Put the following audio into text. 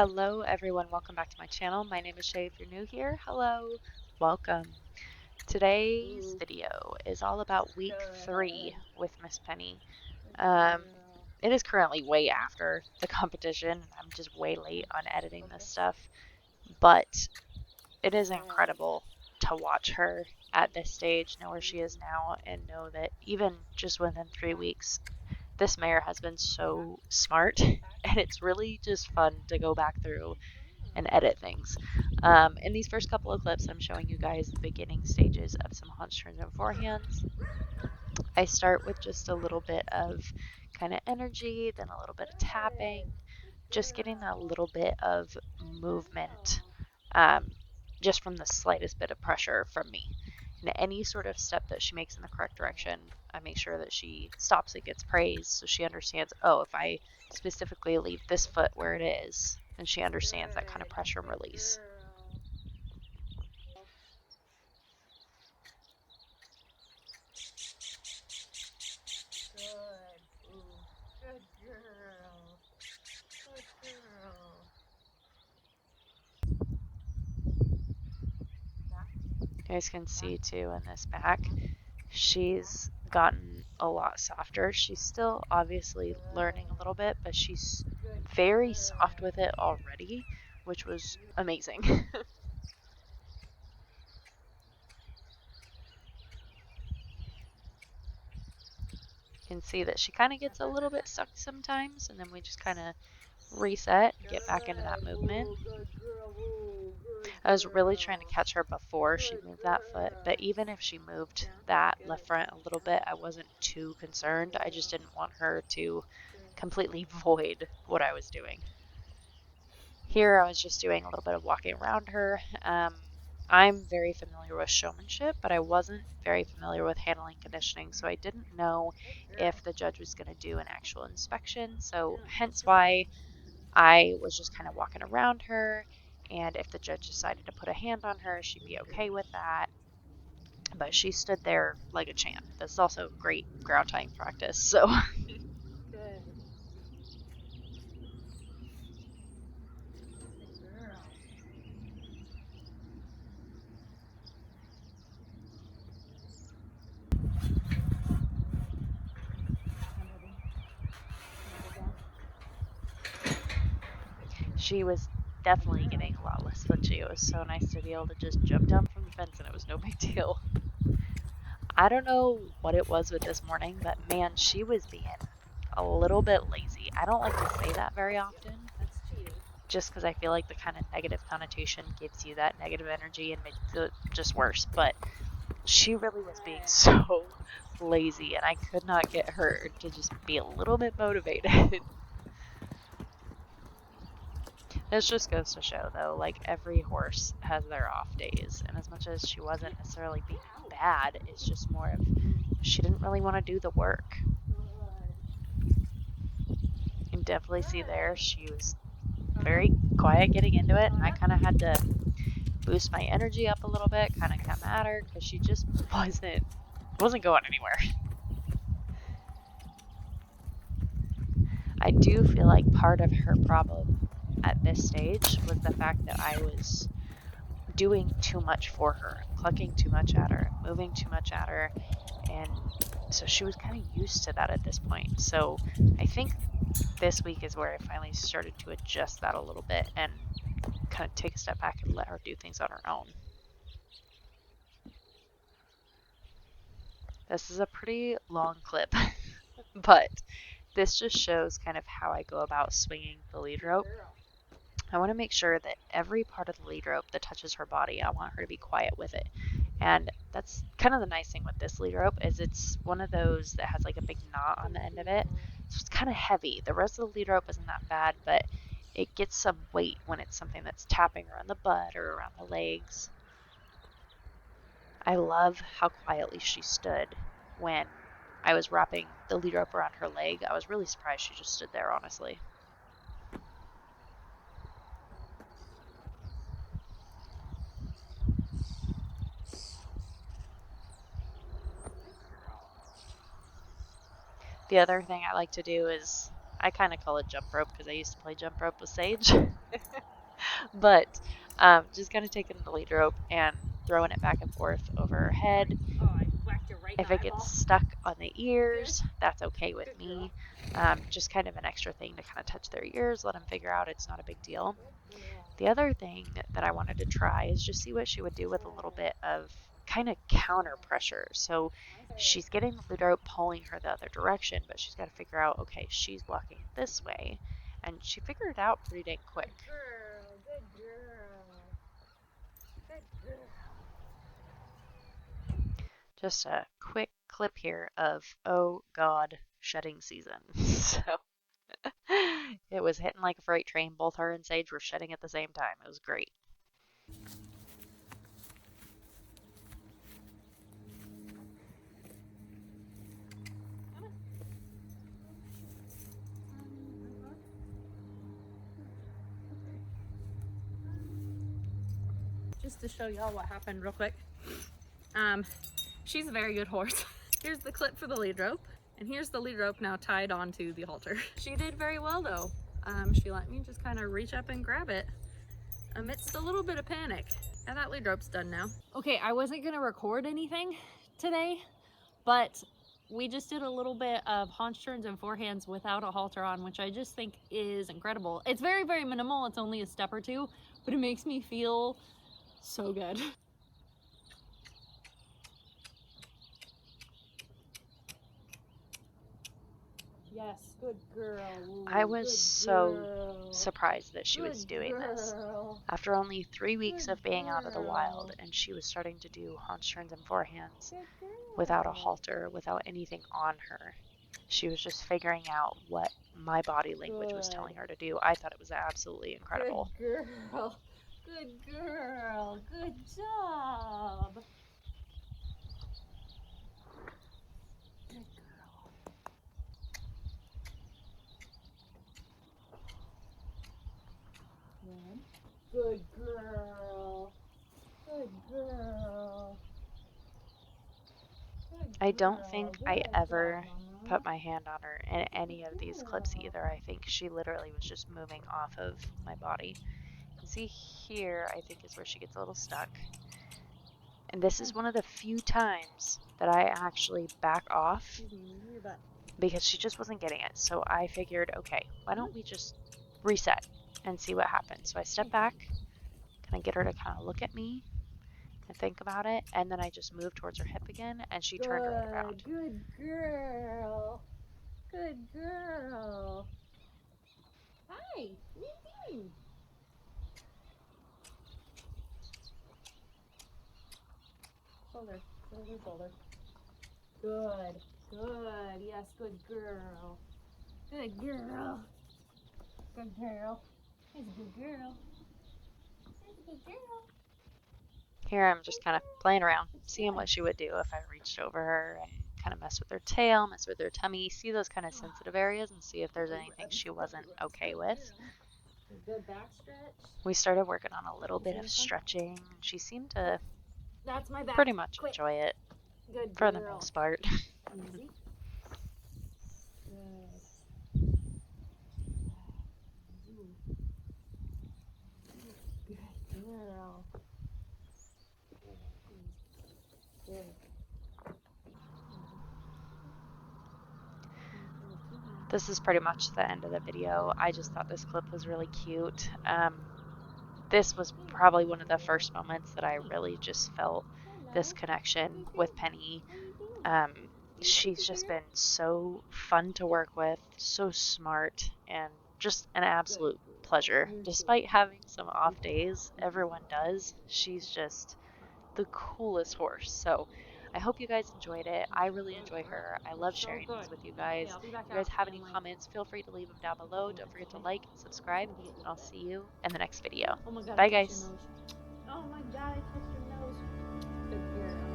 Hello everyone, welcome back to my channel. My name is Shay. If you're new here, hello, welcome. Today's video is all about week 3 with Miss Penny. Um, it is currently way after the competition, and I'm just way late on editing this stuff, but it is incredible to watch her at this stage, know where she is now, and know that even just within 3 weeks, this mare has been so smart, and it's really just fun to go back through and edit things. In these first couple of clips, I'm showing you guys the beginning stages of some haunch turns and forehands. I start with just a little bit of kind of energy, then a little bit of tapping, just getting a little bit of movement, um, just from the slightest bit of pressure from me. And any sort of step that she makes in the correct direction, I make sure that she stops and gets praise so she understands, oh, if I specifically leave this foot where it is, then she understands that kind of pressure and release. You guys can see too in this back, she's gotten a lot softer. She's still obviously learning a little bit, but she's very soft with it already, which was amazing. You can see that she kind of gets a little bit stuck sometimes, and then we just kind of reset and get back into that movement. I was really trying to catch her before she moved that foot, but even if she moved that left front a little bit, I wasn't too concerned. I just didn't want her to completely void what I was doing. Here I was just doing a little bit of walking around her. I'm very familiar with showmanship, but I wasn't very familiar with handling conditioning, so I didn't know if the judge was going to do an actual inspection, so hence why I was just kind of walking around her, and if the judge decided to put a hand on her, she'd be okay with that. But she stood there like a champ. This is also great ground tying practice, so she was definitely getting a lot less twitchy. It was so nice to be able to just jump down from the fence and it was no big deal. I don't know what it was with this morning, but man, she was being a little bit lazy. I don't like to say that very often, just because I feel like the kind of negative connotation gives you that negative energy and makes it just worse. But she really was being so lazy, and I could not get her to just be a little bit motivated. This just goes to show, though, like every horse has their off days, and as much as she wasn't necessarily being bad, it's just more of she didn't really want to do the work. You can definitely see there she was very quiet getting into it, and I kind of had to boost my energy up a little bit, kind of come at her because she just wasn't going anywhere. I do feel like part of her problem at this stage was the fact that I was doing too much for her, clucking too much at her, moving too much at her, and so she was kind of used to that at this point. So I think this week is where I finally started to adjust that a little bit and kind of take a step back and let her do things on her own. This is a pretty long clip, but this just shows kind of how I go about swinging the lead rope. I want to make sure that every part of the lead rope that touches her body, I want her to be quiet with it. And that's kind of the nice thing with this lead rope is it's one of those that has like a big knot on the end of it. So it's kind of heavy. The rest of the lead rope isn't that bad, but it gets some weight when it's something that's tapping around the butt or around the legs. I love how quietly she stood when I was wrapping the lead rope around her leg. I was really surprised she just stood there, honestly. The other thing I like to do is I kind of call it jump rope because I used to play jump rope with Sage. But just kind of taking the lead rope and throwing it back and forth over her head. Oh, I whacked it right in If the it gets stuck on the ears, that's okay with me. Just kind of an extra thing to kind of touch their ears, let them figure out it's not a big deal. The other thing that I wanted to try is just see what she would do with a little bit of kind of counter pressure. So she's getting the lead rope pulling her the other direction, but she's got to figure out, okay, she's walking this way. And she figured it out pretty dang quick. Good girl, good girl, good girl. Just a quick clip here of, oh God, shedding season. So it was hitting like a freight train. Both her and Sage were shedding at the same time. It was great. Just to show y'all what happened real quick. She's a very good horse. Here's the clip for the lead rope, and here's the lead rope now tied onto the halter. She did very well though. She let me just kind of reach up and grab it amidst a little bit of panic. And that lead rope's done now. Okay, I wasn't gonna record anything today, but we just did a little bit of haunch turns and forehands without a halter on, which I just think is incredible. It's very, very minimal. It's only a step or two, but it makes me feel so good. Yes, good girl. Ooh, I was so surprised that she was doing this. After only 3 weeks of being out of the wild, and she was starting to do haunch turns and forehands without a halter, without anything on her. She was just figuring out what my body language was telling her to do. I thought it was absolutely incredible. Good girl. Good girl. Good job. Good girl. Good girl. Good girl. I don't think I ever put my hand on her in any of these clips either. I think she literally was just moving off of my body. You see here, I think is where she gets a little stuck. And this is one of the few times that I actually back off because she just wasn't getting it. So I figured, okay, why don't we just reset and see what happens? So I step back, kind of get her to kind of look at me and think about it, and then I just moved towards her hip again, and she turned right around. Good girl. Good girl. Hi, what are you doing? Shoulder, shoulder, shoulder. Good, good. Yes, good girl. Good girl. Good girl. She's a good girl. She's a good girl. Here I'm just kind of playing around, seeing what she would do if I reached over her and kind of mess with her tail, mess with her tummy, see those kind of sensitive areas and see if there's anything she wasn't okay with. Good back stretch. We started working on a little bit of stretching. She seemed to That's my back. pretty much enjoy it for the most part. Easy. Good girl. Good. This is pretty much the end of the video. I just thought this clip was really cute. This was probably one of the first moments that I really just felt this connection with Penny. She's just been so fun to work with, so smart, and just an absolute pleasure. Despite having some off days, everyone does. She's just the coolest horse. So I hope you guys enjoyed it. I really enjoy her. I love sharing these with you guys. If you guys have any comments, feel free to leave them down below. Don't forget to like and subscribe, and I'll see you in the next video. Oh my God, Bye, guys. Oh my God, I touched your nose. Good girl.